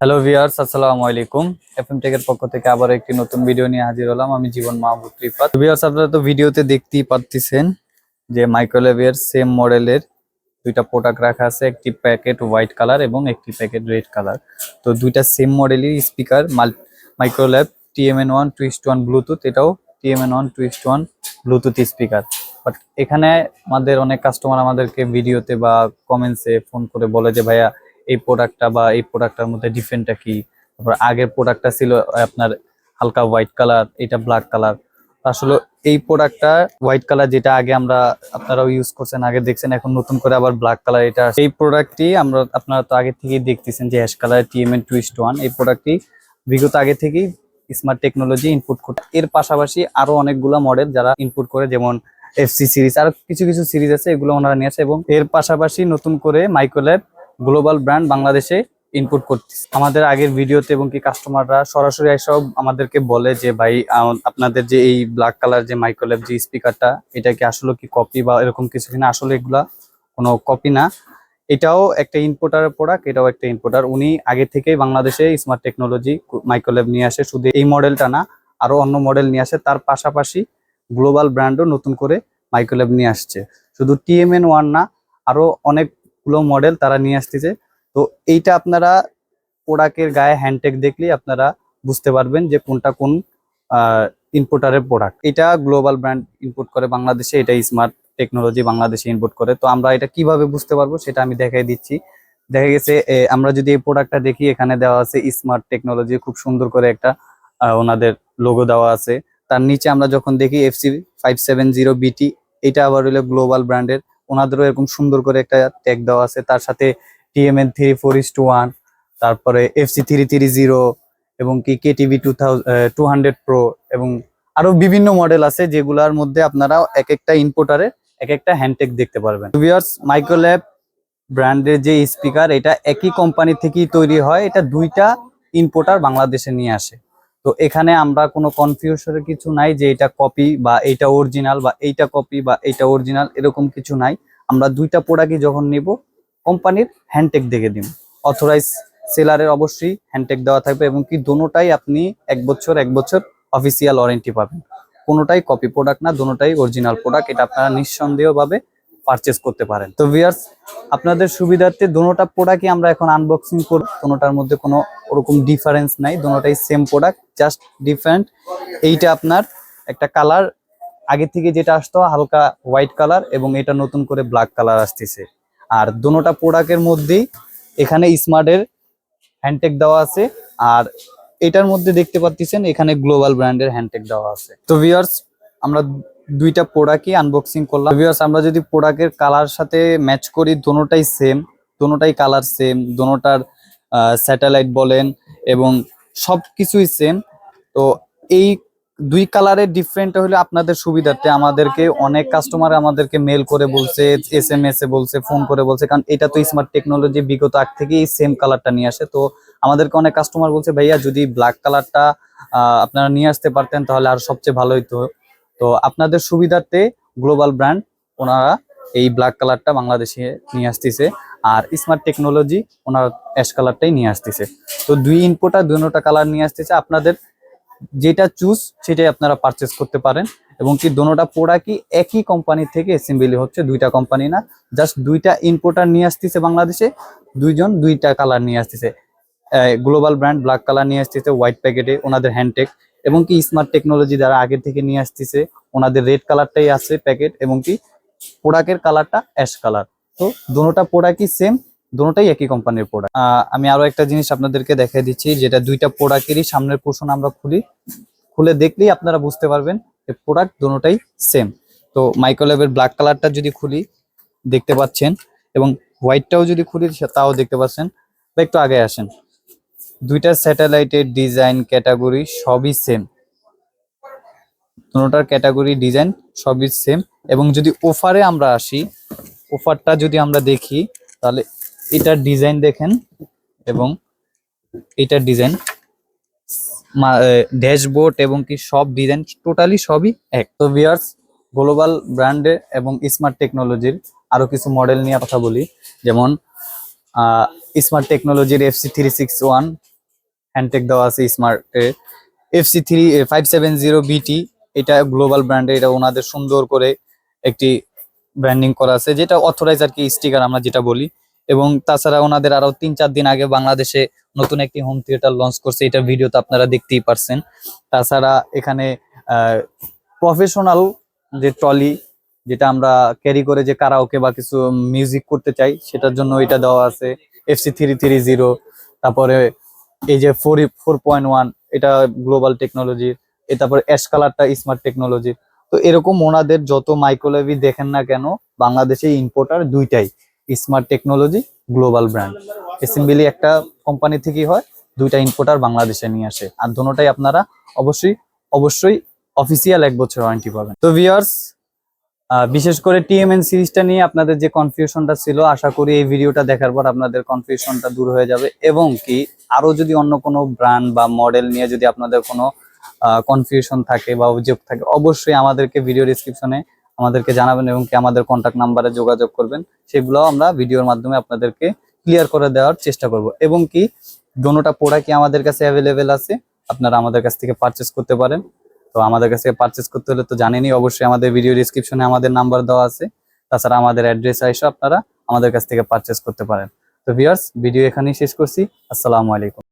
Hello viewers, আসসালামু আলাইকুম। FM টেকের পক্ষ থেকে আবার একটি নতুন ভিডিও নিয়ে হাজির হলাম। আমি জীবন মাহমুদ রিফাত। ভিউয়ার্স, আপনারা তো ভিডিওতে দেখতেই পাচ্ছেন যে মাইক্রোওয়েভের সেম মডেলের দুইটা প্রোডাক্ট রাখা আছে, একটি প্যাকেট হোয়াইট কালার এবং একটি প্যাকেট রেড কালার। তো দুইটা সেম মডেলই স্পিকার মাইক্রোওয়েভ TMN1 2:1 ব্লুটুথ, এটাও TMN1 2:1 ব্লুটুথ স্পিকার। বাট এখানে আমাদের অনেক কাস্টমার আমাদেরকে ভিডিওতে বা কমেন্টসে ফোন করে বলে যে ভাইয়া এই প্রোডাক্টটা বা এই প্রোডাক্টটার মধ্যে ডিফারেন্টটা কি। তারপর আগের প্রোডাক্টটা ছিল আপনার হালকা হোয়াইট কালার, এটা ব্ল্যাক কালার। আসলে এই প্রোডাক্টটা হোয়াইট কালার যেটা আগে আমরা আপনারাও ইউজ করছেন, আগে দেখছেন, এখন নতুন করে আবার ব্ল্যাক কালার এটা। এই প্রোডাক্টটি আপনারা তো আগে থেকেই দেখতেছেন যে অ্যাশ কালার TMN2:1। এই প্রোডাক্টটি বিগত আগে থেকেই স্মার্ট টেকনোলজি ইনপুট করে। এর পাশাপাশি আরো অনেকগুলো মডেল যারা ইনপুট করে, যেমন FC সিরিজ, আর কিছু কিছু সিরিজ আছে, এগুলো ওনারা নিয়ে আসে। এবং এর পাশাপাশি নতুন করে মাইক্রোওয়েভ গ্লোবাল ব্র্যান্ড বাংলাদেশে ইনপুট করতেছে। আমাদের আগের ভিডিওতে এবং কি কাস্টমাররা সরাসরি এসব আমাদেরকে বলে যে ভাই আপনাদের যে এই ব্ল্যাক কালার যে মাইক্রোওয়েভ যে স্পিকারটা, এটা কি আসলে কি কপি বা এরকম কিছু কিনা। আসলে এগুলা কোনো কপি না, এটাও একটা ইম্পোর্টার প্রোডাক্ট, এটাও একটা ইম্পোর্টার। উনি আগে থেকেই বাংলাদেশে স্মার্ট টেকনোলজি মাইক্রোওয়েভ নিয়ে আসে, শুধু এই মডেলটা না, আরো অন্য মডেল নিয়ে আসে। তার পাশাপাশি গ্লোবাল ব্র্যান্ডও নতুন করে মাইক্রোওয়েভ নিয়ে আসছে। শুধু TMN1 না, আরো অনেকগুলো মডেল তারা নিয়ে আসতেছে। তো এইটা আপনারা প্রোডাক্টের গায়ে হ্যান্ডটেক দেখলেই আপনারা বুঝতে পারবেন যে কোনটা কোন ইম্পোর্টারের প্রোডাক্ট। এটা গ্লোবাল ব্র্যান্ড ইম্পোর্ট করে বাংলাদেশে, এটা স্মার্ট টেকনোলজি বাংলাদেশে ইম্পোর্ট করে। তো আমরা এটা কিভাবে বুঝতে পারবো সেটা আমি দেখাই দিচ্ছি। দেখা গেছে আমরা যদি এই প্রোডাক্টটা দেখি, এখানে দেওয়া আছে স্মার্ট টেকনোলজি, খুব সুন্দর করে একটা ওনাদের লোগো দেওয়া আছে। তার নিচে আমরা যখন দেখি FC570BT, এটা আবার হলো গ্লোবাল ব্র্যান্ডের, ওনাদেরও এরকম সুন্দর করে একটা ট্যাগ দেওয়া আছে। তার সাথে TMN3 4:1, তারপরে FC330 এবং কি KTV 200 Pro, এবং আরো বিভিন্ন মডেল আছে যেগুলোর মধ্যে আপনারা এক একটা ইনপুটারে এক একটা হ্যান্ডটেক দেখতে পারবেন। ভিউয়ার্স, মাইক্রোওয়েভ ব্র্যান্ডের যে স্পিকার, এটা একই কোম্পানি থেকেই তৈরি হয়। এটা দুইটা ইনপুটার বাংলাদেশে নিয়ে আসে। তো এখানে আমরা কোনো কনফিউশনের কিছু নাই যে এটা কপি বা এইটা অরিজিনাল বা এইটা কপি বা এইটা অরিজিনাল, এরকম কিছু নাই। আমরা দুইটা প্রোডাক্টই যখন নিব, কোম্পানির হ্যান্ডটেক দেখে দিব। অথরাইজ সেলারের অবশ্যই হ্যান্ডটেক দেওয়া থাকবে, এবং কি দোনোটাই আপনি এক বছর অফিসিয়াল ওয়ারেন্টি পাবেন। কোনোটাই কপি প্রোডাক্ট না, দোনোটাই অরিজিনাল প্রোডাক্ট। এটা আপনারা নিঃসন্দেহভাবে পারচেস করতে পারেন। তো ভিউয়ার্স, আপনাদের সুবিধার্থে দোনোটা প্রোডাক্টই আমরা এখন আনবক্সিং করব। দোনোটার মধ্যে কোনো ওরকম ডিফারেন্স নাই, দোনোটাই সেম প্রোডাক্ট, জাস্ট ডিফারেন্ট। এইটা আপনার একটা কালার আগে থেকে যেটা আসতো হালকা হোয়াইট কালার, এবং এটা নতুন করে ব্ল্যাক কালার আসতেছে। আর দোনোটা প্রোডাক্টের মধ্যেই এখানে স্মার্টের হ্যান্ডটেক দেওয়া আছে, আর এটার মধ্যে দেখতে পাচ্ছেন এখানে গ্লোবাল ব্র্যান্ডের হ্যান্ডটেক দেওয়া আছে। তো ভিউয়ার্স, আমরা দুইটা প্রোডাক্টই আনবক্সিং করলাম। ভিউয়ার্স, আমরা যদি প্রোডাক্টের কালার সাথে ম্যাচ করি, দোনোটাই সেম, দোনোটাই কালার সেম, দোনোটার স্যাটেলাইট বলেন এবং সবকিছুই সেম। তো এই দুই কালারের ডিফারেন্ট হলে আপনাদের সুবিধার্থে আমাদেরকে অনেক কাস্টমার আমাদেরকে মেল করে বলছে, SMS এ বলছে, ফোন করে বলছে, কারণ এটা তো স্মার্ট টেকনোলজি বিগত আগ থেকেই সেম কালারটা নিয়ে আসে। তো আমাদেরকে অনেক কাস্টমার বলছে ভাইয়া যদি ব্ল্যাক কালারটা আপনারা নিয়ে আসতে পারতেন তাহলে আর সবচেয়ে ভালো হতো। তো আপনাদের সুবিধার্থে গ্লোবাল ব্র্যান্ড ওনারা এই ব্ল্যাক কালারটা বাংলাদেশে নিয়ে আসতেছে, আর স্মার্ট টেকনোলজি ওনারা অ্যাশ কালারটাই নিয়ে আসতেছে। তো দুই ইনপুটটা দুটোটা কালার নিয়ে আসতেছে, আপনাদের যেটা চুজ সেটাই আপনারা পারচেস করতে পারেন। এবং কি দোনোটা প্রোডাক্টই একই কোম্পানি থেকে অ্যাসেম্বলি হচ্ছে, দুইটা কোম্পানি না, জাস্ট দুইটা ইনপুটার নিয়ে আসতেছে বাংলাদেশে, দুইজন দুইটা কালার নিয়ে আসতেছে। গ্লোবাল ব্র্যান্ড ব্ল্যাক কালার নিয়ে আসতেছে হোয়াইট প্যাকেটে, ওনাদের হ্যান্ডটেক, এবং কি স্মার্ট টেকনোলজি যারা আগে থেকে নিয়ে আসতেছে ওনাদের রেড কালারটাই আছে প্যাকেট, এবং কি প্রোডাক্টের কালারটা অ্যাশ কালার। তো দোনোটা প্রোডাক্টই সেম, দোনোটাই একই কোম্পানির প্রোডাক্ট। আমি আরো একটা জিনিস আপনাদেরকে দেখিয়ে দিচ্ছি, যেটা দুইটা প্রোডাক্টেরই সামনের পোর্শন আমরা খুলে দেখলেই আপনারা বুঝতে পারবেন যে প্রোডাক্ট দোনোটাই সেম। তো মাইক্রোওয়েভের ব্ল্যাক কালারটা যদি খুলি দেখতে পাচ্ছেন, এবং হোয়াইটটাও যদি খুলি তাও দেখতে পাচ্ছেন। বা একটু আগে আসেন, দুইটা স্যাটেলাইটের ডিজাইন ক্যাটাগরি সবই সেম, দুটোটার ক্যাটাগরি ডিজাইন সবই সেম। এবং যদি অফারে আমরা আসি, অফারটা যদি আমরা দেখি, তাহলে এটার ডিজাইন দেখেন এবং এটার ডিজাইন, ড্যাশবোর্ড এবং কি সব ডিজাইন টোটালি সবই এক। তো ভিউয়ার্স, গ্লোবাল ব্র্যান্ডে এবং স্মার্ট টেকনোলজির আরো কিছু মডেল নিয়ে কথা বলি। যেমন স্মার্ট টেকনোলজির FC361 হ্যান্ডটেক দেওয়া আছে স্মার্ট FC3570BT, এটা গ্লোবাল ব্র্যান্ডে, এটা ওনাদের সুন্দর করে একটি ব্র্যান্ডিং করা আছে, যেটা অথরাইজ আর কি, স্টিকার আমরা যেটা বলি। এবং তাছাড়া ওনাদের আরো 3-4 দিন আগে বাংলাদেশে নতুন একটি হোম থিয়েটার লঞ্চ করছে, এটা ভিডিওতে আপনারা দেখতেই পারছেন। তাছাড়া এখানে প্রফেশনাল যে ট্রলি, যেটা আমরা ক্যারি করে যে কারাওকে বা কিছু মিউজিক করতে চাই, সেটার জন্য এটা দেওয়া আছে FC330। তারপরে এই যে 4.1, এটা গ্লোবাল টেকনোলজির। তারপরে অ্যাশ কালারটা স্মার্ট টেকনোলজির। তো এরকম ওনাদের যত মাইক্রোওয়েভই দেখেন না কেন, বাংলাদেশে ইম্পোর্টার দুইটাই, smart technology, global brand. Assembly একটা কোম্পানি থেকেই হয়, দুইটা ইম্পোর্টার বাংলাদেশে নিয়ে আসে। আর দুটোটাই আপনারা অবশ্যই অবশ্যই অফিসিয়াল 1 বছর ওয়ারেন্টি পাবেন। তো ভিউয়ার্স, বিশেষ করে TMN সিরিজটা নিয়ে আপনাদের যে কনফিউশনটা ছিল, আশা করি এই ভিডিওটা দেখার পর আপনাদের কনফিউশনটা দূর হয়ে যাবে। এবং কি আরো যদি অন্য কোনো ব্র্যান্ড বা মডেল নিয়ে যদি আপনাদের কোনো কনফিউশন থাকে বা অভিযোগ থাকে, অবশ্যই আমাদেরকে ভিডিও ডেসক্রিপশনে আমাদেরকে জানাবেন এবং কি আমাদের কন্ট্যাক্ট নাম্বারে যোগাযোগ করবেন। সেগুলো আমরা ভিডিওর মাধ্যমে আপনাদেরকে ক্লিয়ার করে দেওয়ার চেষ্টা করব। এবং কি দোনোটা প্রোডাক্ট কি আমাদের কাছে অ্যাভেলেবেল আছে, আপনারা আমাদের কাছ থেকে পারচেস করতে পারেন। তো আমাদের কাছে পারচেস করতে হলে তো জানেনই, অবশ্যই আমাদের ভিডিও ডেসক্রিপশনে আমাদের নাম্বার দেওয়া আছে। তাছাড়া আমাদের অ্যাড্রেস এসে আপনারা আমাদের কাছ থেকে পারচেস করতে পারেন। তো ভিউয়ার্স, ভিডিও এখানেই শেষ করছি। আসসালামু আলাইকুম।